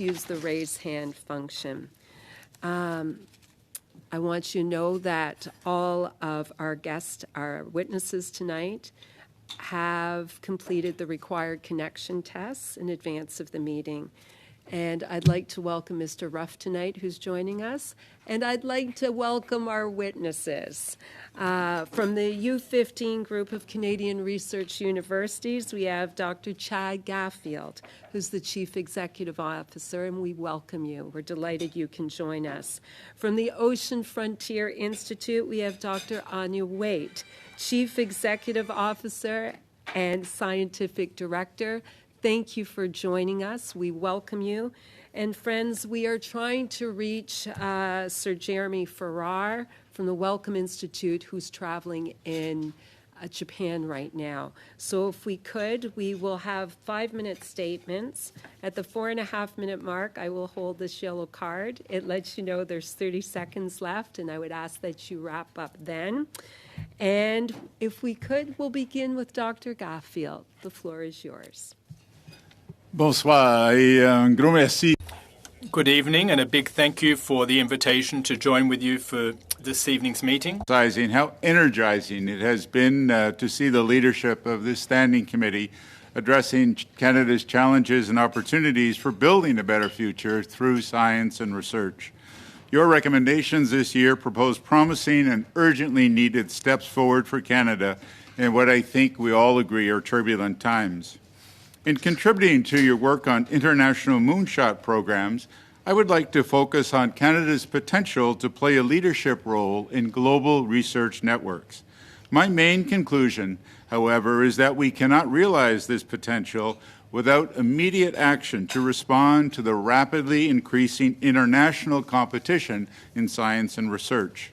use the raise hand function. I want you to know that all of our guests, our witnesses tonight, have completed the required connection tests in advance of the meeting. And I'd like to welcome Mr. Ruff tonight, who's joining us. And I'd like to welcome our witnesses. From the U15 group of Canadian Research Universities, we have Dr. Chad Gaffield, who's the Chief Executive Officer, and we welcome you. We're delighted you can join us. From the Ocean Frontier Institute, we have Dr. Anya Waite, Chief Executive Officer and Scientific Director. Thank you for joining us. We welcome you. And friends, we are trying to reach Sir Jeremy Farrar from the Wellcome Institute, who's traveling in Japan right now. So if we could, we will have 5-minute statements. At the 4.5-minute mark, I will hold this yellow card. It lets you know there's 30 seconds left, and I would ask that you wrap up then. And if we could, we'll begin with Dr. Gaffield. The floor is yours. Bonsoir et un gros merci. Good evening, and a big thank you for the invitation to join with you for this evening's meeting. How energizing it has been to see the leadership of this standing committee addressing Canada's challenges and opportunities for building a better future through science and research. Your recommendations this year propose promising and urgently needed steps forward for Canada in what I think we all agree are turbulent times. In contributing to your work on international Moonshot programs, I would like to focus on Canada's potential to play a leadership role in global research networks. My main conclusion, however, is that we cannot realize this potential without immediate action to respond to the rapidly increasing international competition in science and research.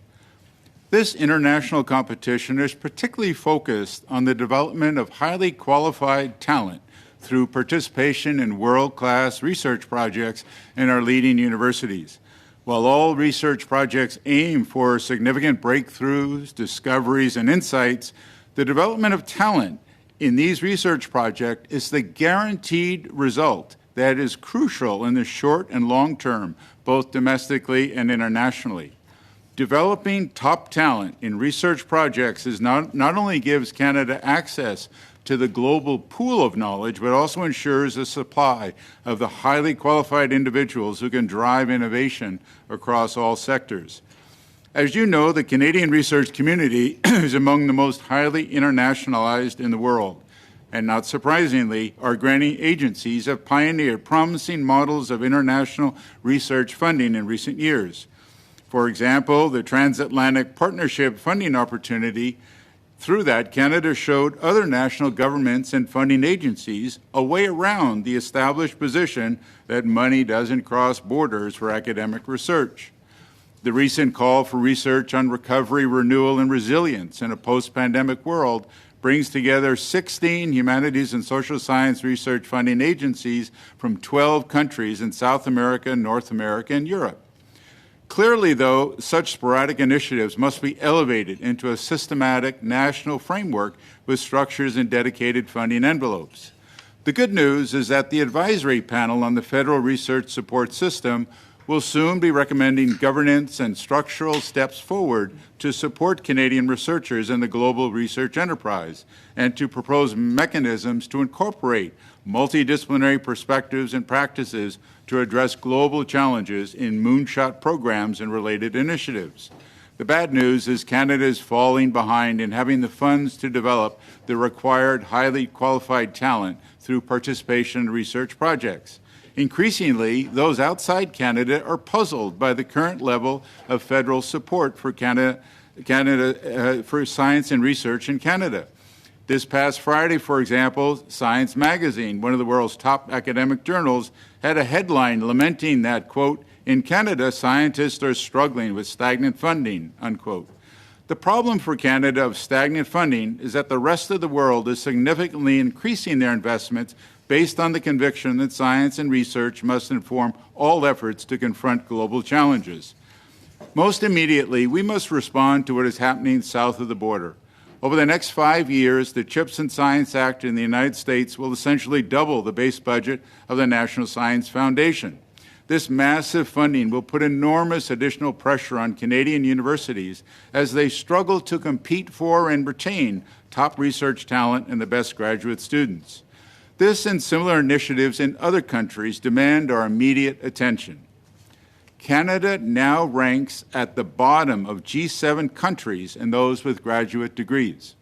This international competition is particularly focused on the development of highly qualified talent through participation in world-class research projects in our leading universities. While all research projects aim for significant breakthroughs, discoveries, and insights, the development of talent in these research projects is the guaranteed result that is crucial in the short and long term, both domestically and internationally. Developing top talent in research projects not only gives Canada access to the global pool of knowledge, but also ensures a supply of the highly qualified individuals who can drive innovation across all sectors. As you know, the Canadian research community is among the most highly internationalized in the world. And not surprisingly, our granting agencies have pioneered promising models of international research funding in recent years. For example, the Transatlantic Partnership funding opportunity. Through that, Canada showed other national governments and funding agencies a way around the established position that money doesn't cross borders for academic research. The recent call for research on recovery, renewal, and resilience in a post-pandemic world brings together 16 humanities and social science research funding agencies from 12 countries in South America, North America, and Europe. Clearly, though, such sporadic initiatives must be elevated into a systematic national framework with structures and dedicated funding envelopes. The good news is that the advisory panel on the Federal Research Support System will soon be recommending governance and structural steps forward to support Canadian researchers in the global research enterprise and to propose mechanisms to incorporate multidisciplinary perspectives and practices to address global challenges in Moonshot programs and related initiatives. The bad news is Canada is falling behind in having the funds to develop the required highly qualified talent through participation in research projects. Increasingly, those outside Canada are puzzled by the current level of federal support for for science and research in Canada. This past Friday, for example, Science magazine, one of the world's top academic journals, had a headline lamenting that, quote, "In Canada, scientists are struggling with stagnant funding," unquote. The problem for Canada of stagnant funding is that the rest of the world is significantly increasing their investments based on the conviction that science and research must inform all efforts to confront global challenges. Most immediately, we must respond to what is happening south of the border. Over the next 5 years, the CHIPS and Science Act in the United States will essentially double the base budget of the National Science Foundation. This massive funding will put enormous additional pressure on Canadian universities as they struggle to compete for and retain top research talent and the best graduate students. This and similar initiatives in other countries demand our immediate attention. Canada now ranks at the bottom of G7 countries and those with graduate degrees.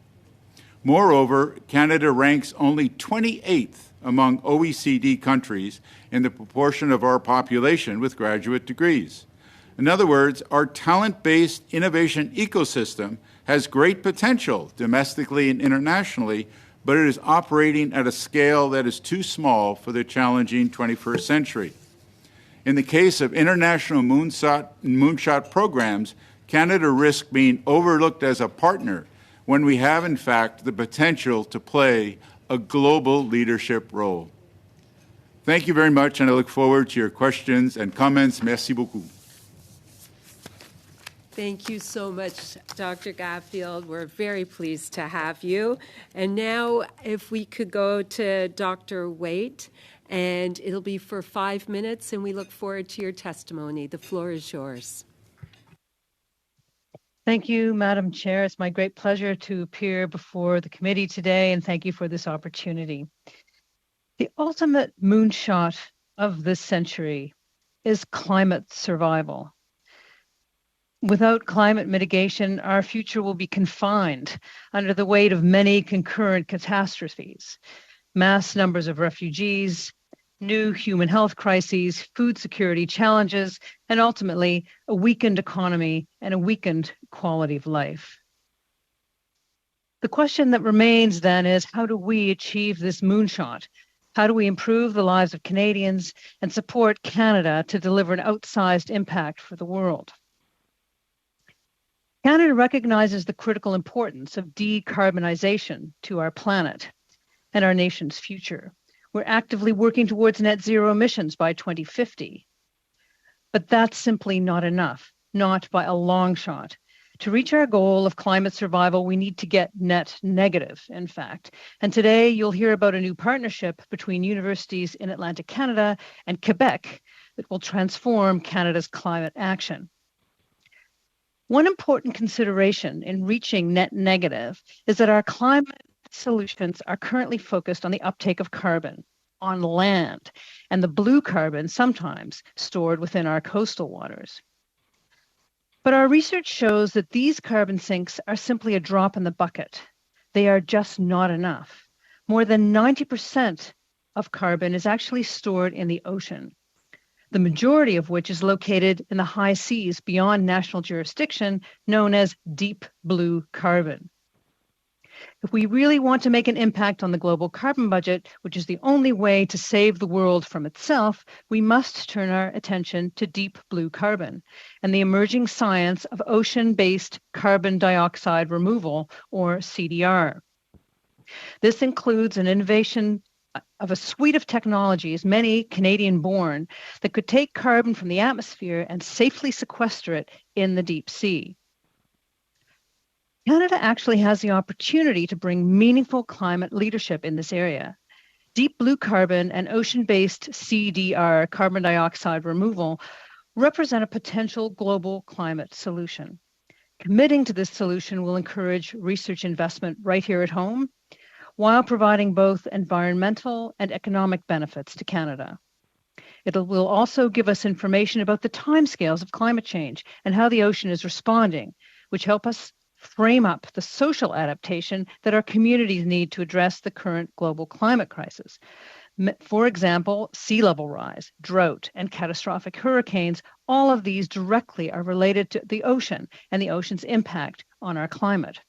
Moreover, Canada ranks only 28th among OECD countries in the proportion of our population with graduate degrees. In other words, our talent-based innovation ecosystem has great potential domestically and internationally, but it is operating at a scale that is too small for the challenging 21st century. In the case of international moonshot programs, Canada risks being overlooked as a partner when we have, in fact, the potential to play a global leadership role. Thank you very much, and I look forward to your questions and comments. Merci beaucoup. Thank you so much, Dr. Gaffield. We're very pleased to have you. And now, if we could go to Dr. Waite, and it'll be for 5 minutes, and we look forward to your testimony. The floor is yours. Thank you, Madam Chair. It's my great pleasure to appear before the committee today, and thank you for this opportunity. The ultimate moonshot of this century is climate survival. Without climate mitigation, our future will be confined under the weight of many concurrent catastrophes: mass numbers of refugees, new human health crises, food security challenges, and ultimately a weakened economy and a weakened quality of life. The question that remains then is, how do we achieve this moonshot? How do we improve the lives of Canadians and support Canada to deliver an outsized impact for the world? Canada recognizes the critical importance of decarbonization to our planet and our nation's future. We're actively working towards net zero emissions by 2050. But that's simply not enough, not by a long shot. To reach our goal of climate survival, we need to get net negative, in fact. And today you'll hear about a new partnership between universities in Atlantic Canada and Quebec that will transform Canada's climate action. One important consideration in reaching net negative is that our climate solutions are currently focused on the uptake of carbon on land and the blue carbon sometimes stored within our coastal waters. But our research shows that these carbon sinks are simply a drop in the bucket. They are just not enough. More than 90% of carbon is actually stored in the ocean, the majority of which is located in the high seas beyond national jurisdiction, known as deep blue carbon. If we really want to make an impact on the global carbon budget, which is the only way to save the world from itself, we must turn our attention to deep blue carbon and the emerging science of ocean-based carbon dioxide removal, or CDR. This includes an innovation of a suite of technologies, many Canadian-born, that could take carbon from the atmosphere and safely sequester it in the deep sea. Canada actually has the opportunity to bring meaningful climate leadership in this area. Deep blue carbon and ocean-based CDR, carbon dioxide removal, represent a potential global climate solution. Committing to this solution will encourage research investment right here at home, while providing both environmental and economic benefits to Canada. It will also give us information about the timescales of climate change and how the ocean is responding, which help us frame up the social adaptation that our communities need to address the current global climate crisis. For example, sea level rise, drought, and catastrophic hurricanes, all of these directly are related to the ocean and the ocean's impact on our climate.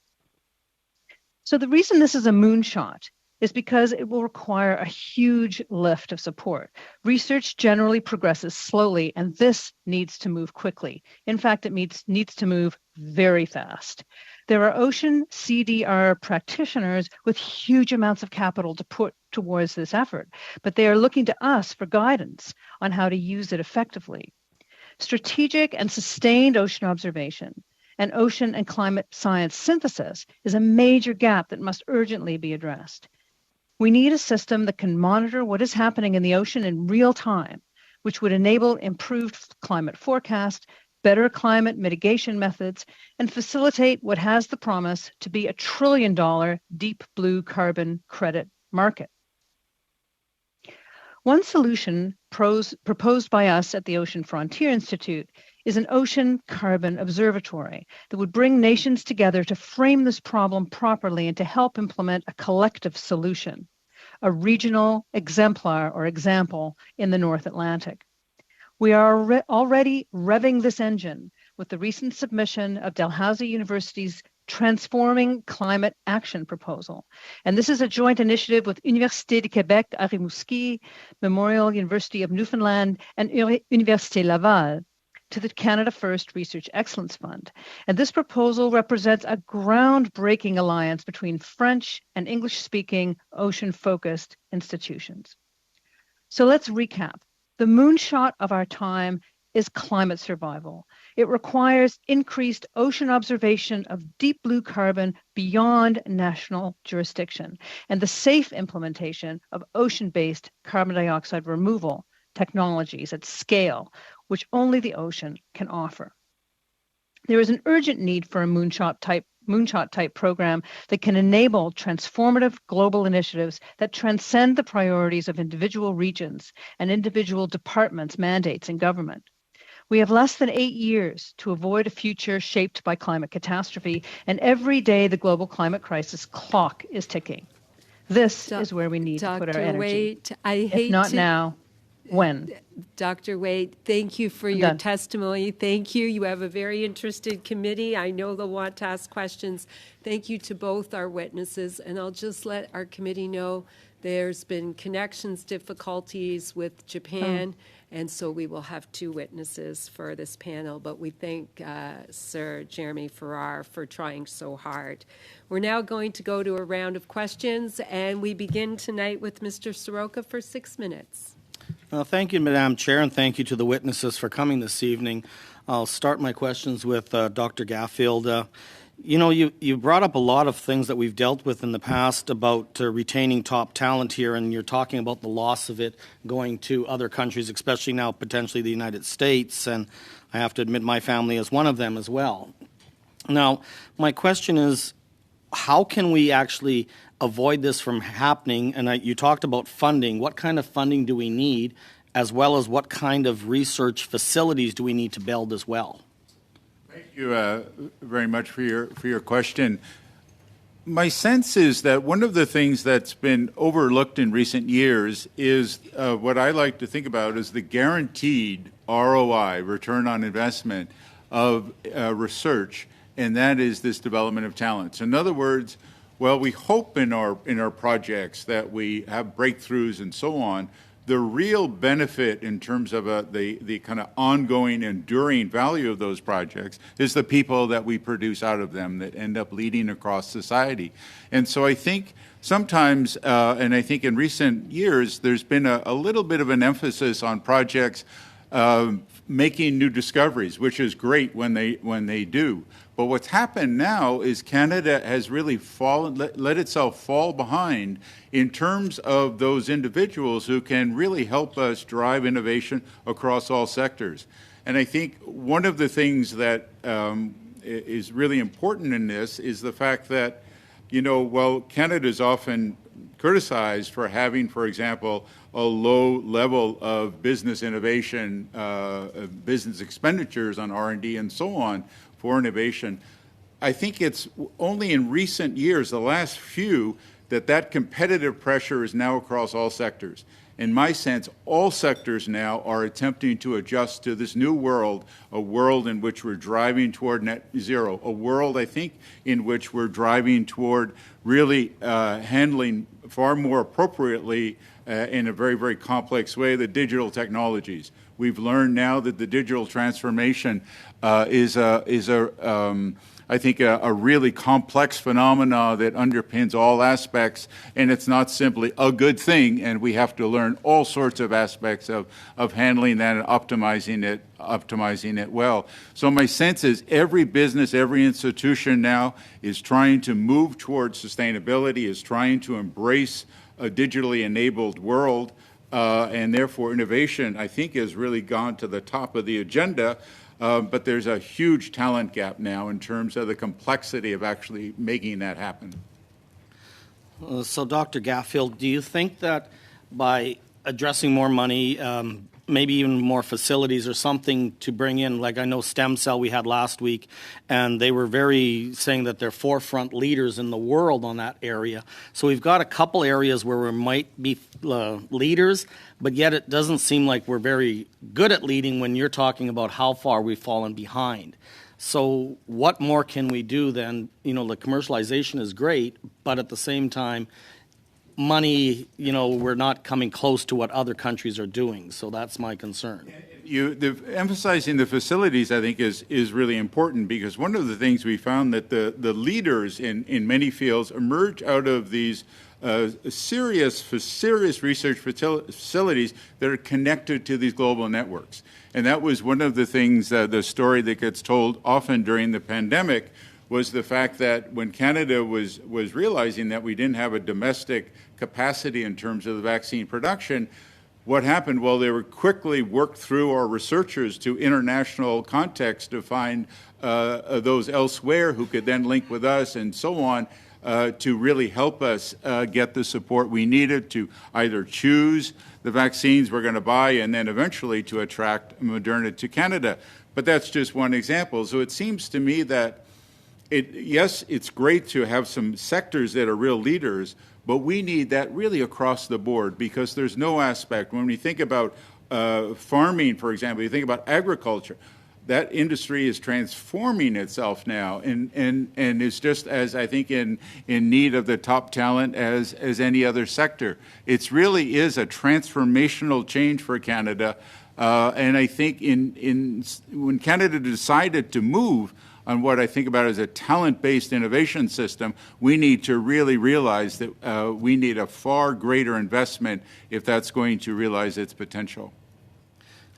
So the reason this is a moonshot is because it will require a huge lift of support. Research generally progresses slowly, and this needs to move quickly. In fact, it needs to move very fast. There are ocean CDR practitioners with huge amounts of capital to put towards this effort, but they are looking to us for guidance on how to use it effectively. Strategic and sustained ocean observation and ocean and climate science synthesis is a major gap that must urgently be addressed. We need a system that can monitor what is happening in the ocean in real time, which would enable improved climate forecast, better climate mitigation methods, and facilitate what has the promise to be a $1 trillion deep blue carbon credit market. One solution proposed by us at the Ocean Frontier Institute is an ocean carbon observatory that would bring nations together to frame this problem properly and to help implement a collective solution, a regional exemplar or example in the North Atlantic. We are already revving this engine with the recent submission of Dalhousie University's Transforming Climate Action Proposal. And this is a joint initiative with Université de Québec à Rimouski, Memorial University of Newfoundland, and Université Laval to the Canada First Research Excellence Fund. And this proposal represents a groundbreaking alliance between French and English-speaking ocean-focused institutions. So let's recap. The moonshot of our time is climate survival. It requires increased ocean observation of deep blue carbon beyond national jurisdiction and the safe implementation of ocean-based carbon dioxide removal technologies at scale, which only the ocean can offer. There is an urgent need for a moonshot type program that can enable transformative global initiatives that transcend the priorities of individual regions and individual departments, mandates, and government. We have less than 8 years to avoid a future shaped by climate catastrophe, and every day the global climate crisis clock is ticking. This is where we need to put our energy. Waite, I hate if not now, when? Dr. Waite, thank you for your testimony. Thank you. You have a very interested committee. I know they'll want to ask questions. Thank you to both our witnesses. And I'll just let our committee know there's been connections difficulties with Japan, and so we will have 2 witnesses for this panel. But we thank Sir Jeremy Farrar for trying so hard. We're now going to go to a round of questions, and we begin tonight with Mr. Soroka for 6 minutes. Thank you, Madam Chair, and thank you to the witnesses for coming this evening. I'll start my questions with Dr. Gaffield. You brought up a lot of things that we've dealt with in the past about retaining top talent here, and you're talking about the loss of it going to other countries, especially now potentially the United States, and I have to admit my family is one of them as well. Now, my question is, how can we actually avoid this from happening? And you talked about funding. What kind of funding do we need, as well as what kind of research facilities do we need to build as well? Thank you very much for your question. My sense is that one of the things that's been overlooked in recent years is what I like to think about as the guaranteed ROI, return on investment, of research, and that is this development of talents. In other words, well, we hope in our projects that we have breakthroughs and so on. The real benefit in terms of the kind of ongoing, enduring value of those projects is the people that we produce out of them that end up leading across society. And so I think sometimes, and I think in recent years, there's been a little bit of an emphasis on projects making new discoveries, which is great when they do. But what's happened now is Canada has really let itself fall behind in terms of those individuals who can really help us drive innovation across all sectors. And I think one of the things that is really important in this is the fact that, while Canada is often criticized for having, for example, a low level of business innovation, business expenditures on R&D and so on for innovation, I think it's only in recent years, the last few, that competitive pressure is now across all sectors. In my sense, all sectors now are attempting to adjust to this new world, a world in which we're driving toward net zero, a world, I think, in which we're driving toward really handling far more appropriately in a very, very complex way the digital technologies. We've learned now that the digital transformation is I think, a really complex phenomena that underpins all aspects, and it's not simply a good thing, and we have to learn all sorts of aspects of handling that and optimizing it well. So my sense is every business, every institution now is trying to move towards sustainability, is trying to embrace a digitally enabled world. and therefore innovation, I think, has really gone to the top of the agenda. But there's a huge talent gap now in terms of the complexity of actually making that happen. So, Dr. Gaffield, do you think that by addressing more money, maybe even more facilities or something to bring in, like I know stem cell we had last week, and they were very saying that they're forefront leaders in the world on that area. So we've got a couple areas where we might be leaders, but yet it doesn't seem like we're very good at leading when you're talking about how far we've fallen behind. So what more can we do then? You know, the commercialization is great, but at the same time, money, you know, we're not coming close to what other countries are doing. So that's my concern. Emphasizing the facilities, I think, is really important, because one of the things we found that the leaders in many fields emerge out of these serious research facilities that are connected to these global networks. And that was one of the things, the story that gets told often during the pandemic, was the fact that when Canada was realizing that we didn't have a domestic capacity in terms of the vaccine production, what happened? Well, they were quickly worked through our researchers to international context to find those elsewhere who could then link with us and so on, to really help us get the support we needed to either choose the vaccines we're going to buy and then eventually to attract Moderna to Canada. But that's just one example. So it seems to me that yes, it's great to have some sectors that are real leaders, but we need that really across the board, because there's no aspect. When we think about farming, for example, you think about agriculture, that industry is transforming itself now and is just as, I think, in need of the top talent as any other sector. It really is a transformational change for Canada. And I think when Canada decided to move on what I think about as a talent-based innovation system, we need to really realize that we need a far greater investment if that's going to realize its potential.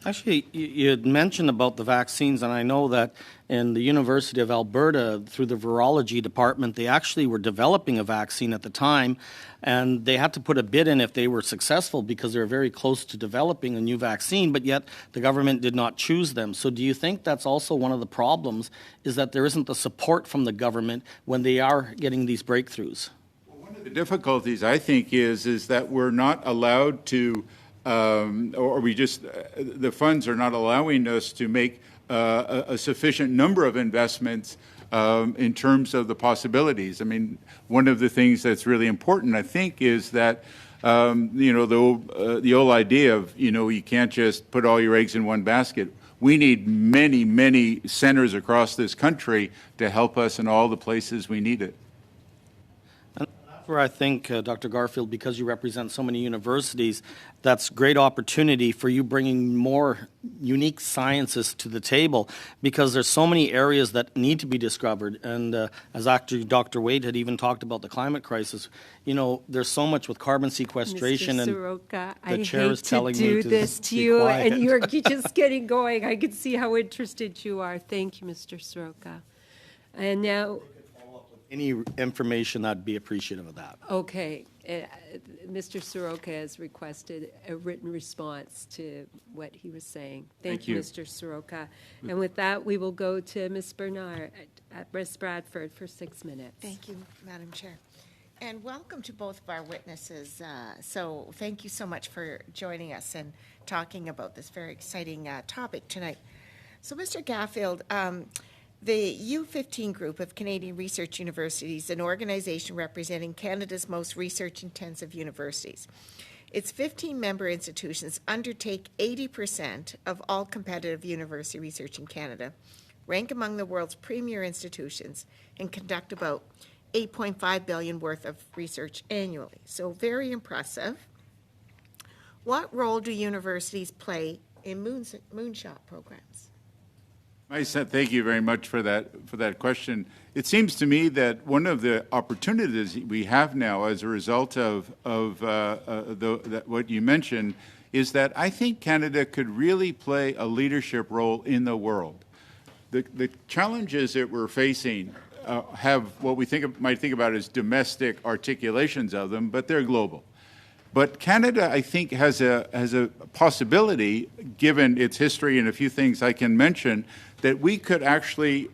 Actually, you had mentioned about the vaccines, and I know that in the University of Alberta, through the virology department, they actually were developing a vaccine at the time, and they had to put a bid in if they were successful because they were very close to developing a new vaccine, but yet the government did not choose them. So do you think that's also one of the problems, is that there isn't the support from the government when they are getting these breakthroughs? Well, one of the difficulties, I think, is that we're not allowed to the funds are not allowing us to make a sufficient number of investments in terms of the possibilities. I mean, one of the things that's really important, I think, is that the old idea of you can't just put all your eggs in one basket. We need many, many centers across this country to help us in all the places we need it. Where I think, Dr. Garfield, because you represent so many universities, that's great opportunity for you bringing more unique sciences to the table, because there's so many areas that need to be discovered. And as actually Dr. Waite had even talked about the climate crisis, there's so much with carbon sequestration. Mr. Soroka, and the chair is telling me to do this to you, quiet. and you're just getting going. I can see how interested you are. Thank you, Mr. Soroka. And now, any information, I'd be appreciative of that. okay, Mr. Soroka has requested a written response to what he was saying. Thank you, Mr. Soroka. And with that, we will go to Ms. Bernard at Ms. Bradford for 6 minutes. Thank you, Madam Chair. And welcome to both of our witnesses. So thank you so much for joining us and talking about this very exciting topic tonight. So, Mr. Gaffield, the U15 group of Canadian research universities, an organization representing Canada's most research-intensive universities. Its 15 member institutions undertake 80% of all competitive university research in Canada, rank among the world's premier institutions, and conduct about $8.5 billion worth of research annually. So very impressive. What role do universities play in Moonshot programs? Thank you very much for that question. It seems to me that one of the opportunities we have now as a result of what you mentioned is that I think Canada could really play a leadership role in the world. The challenges that we're facing have what we might think about as domestic articulations of them, but they're global. But Canada, I think, has a possibility, given its history and a few things I can mention, that we could actually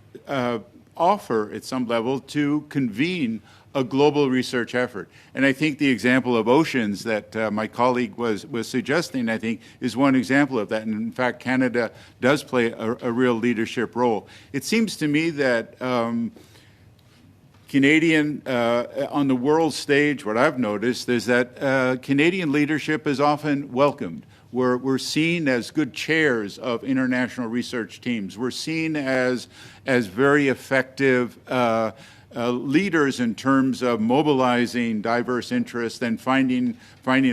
offer at some level to convene a global research effort. And I think the example of oceans that my colleague was suggesting, I think, is one example of that. And in fact, Canada does play a real leadership role. It seems to me that Canadian, on the world stage, what I've noticed is that Canadian leadership is often welcomed. We're seen as good chairs of international research teams. We're seen as very effective leaders in terms of mobilizing diverse interests and finding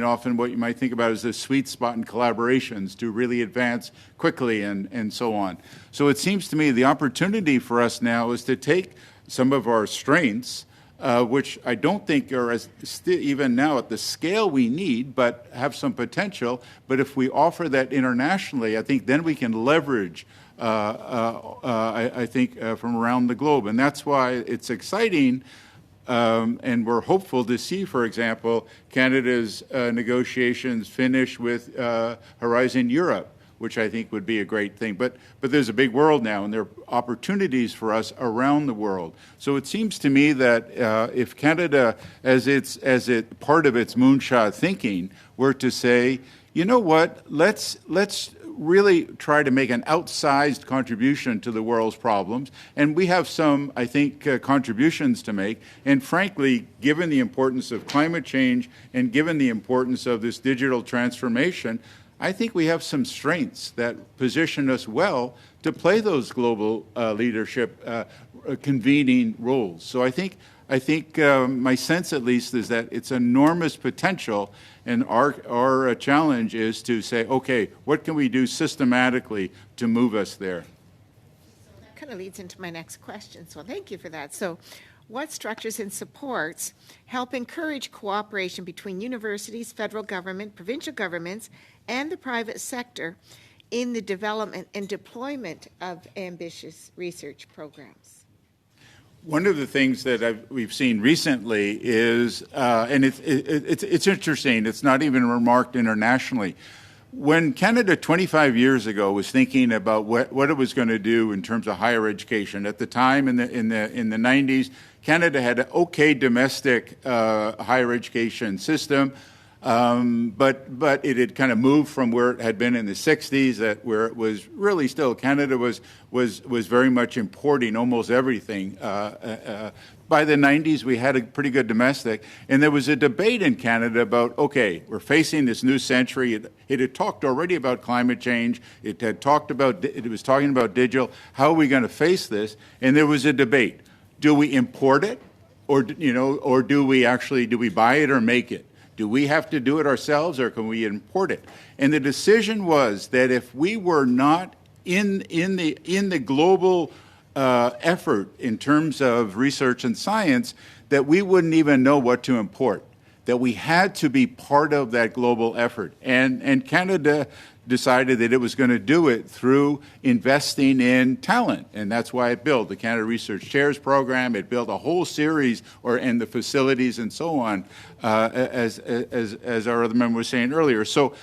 often what you might think about as the sweet spot in collaborations to really advance quickly and so on. So it seems to me the opportunity for us now is to take some of our strengths, which I don't think are even now at the scale we need, but have some potential. But if we offer that internationally, I think then we can leverage I think, from around the globe. And that's why it's exciting, and we're hopeful to see, for example, Canada's negotiations finish with Horizon Europe, which I think would be a great thing. But there's a big world now, and there are opportunities for us around the world. So it seems to me that if Canada, as part of its moonshot thinking, were to say, you know what, let's really try to make an outsized contribution to the world's problems. And we have some, I think, contributions to make. And frankly, given the importance of climate change and given the importance of this digital transformation, I think we have some strengths that position us well to play those global leadership convening roles. So I think my sense, at least, is that it's enormous potential, and our challenge is to say, okay, what can we do systematically to move us there? So that kind of leads into my next question, so thank you for that. So what structures and supports help encourage cooperation between universities, federal government, provincial governments, and the private sector in the development and deployment of ambitious research programs? One of the things that we've seen recently is, and it's interesting, it's not even remarked internationally. When Canada 25 years ago was thinking about what it was going to do in terms of higher education, at the time in the 90s, Canada had an okay domestic higher education system. But it had kind of moved from where it had been in the 60s, where it was really still, Canada was very much importing almost everything. By the 90s, we had a pretty good domestic, and there was a debate in Canada about, okay, we're facing this new century. It had talked already about climate change. It was talking about digital. How are we going to face this? And there was a debate. Do we import it, or do we buy it or make it? Do we have to do it ourselves, or can we import it? And the decision was that if we were not in the global effort in terms of research and science, that we wouldn't even know what to import, that we had to be part of that global effort. And Canada decided that it was going to do it through investing in talent, and that's why it built the Canada Research Chairs Program. It built a whole series, and the facilities and so on, as our other member was saying earlier. So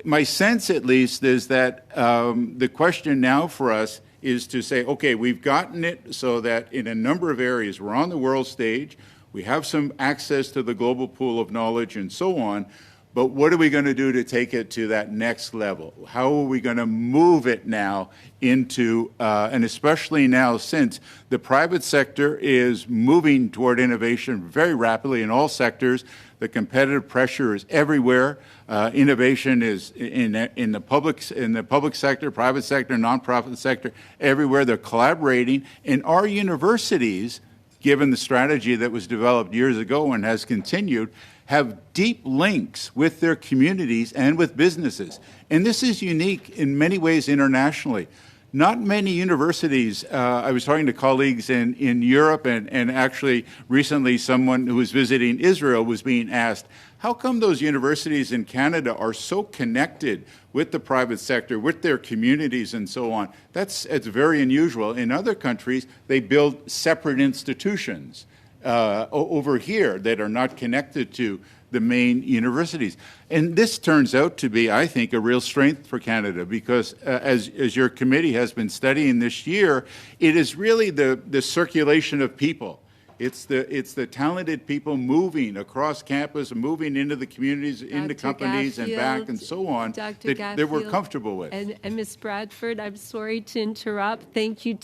my sense, at least, is that the question now for us is to say, okay, we've gotten it so that in a number of areas we're on the world stage, we have some access to the global pool of knowledge and so on, but what are we going to do to take it to that next level? How are we going to move it now into, and especially now since the private sector is moving toward innovation very rapidly in all sectors, the competitive pressure is everywhere. Innovation is in the public sector, private sector, nonprofit sector, everywhere. They're collaborating, and our universities, given the strategy that was developed years ago and has continued, have deep links with their communities and with businesses. And this is unique in many ways internationally. Not many universities, I was talking to colleagues in Europe, and actually recently someone who was visiting Israel was being asked, how come those universities in Canada are so connected with the private sector, with their communities and so on? It's very unusual. In other countries, they build separate institutions over here that are not connected to the main universities. And this turns out to be, I think, a real strength for Canada because as your committee has been studying this year, it is really the circulation of people. It's the talented people moving across campus, moving into the communities, into companies and back and so on that we're comfortable with. And Ms. Bradford, I'm sorry to interrupt. Thank you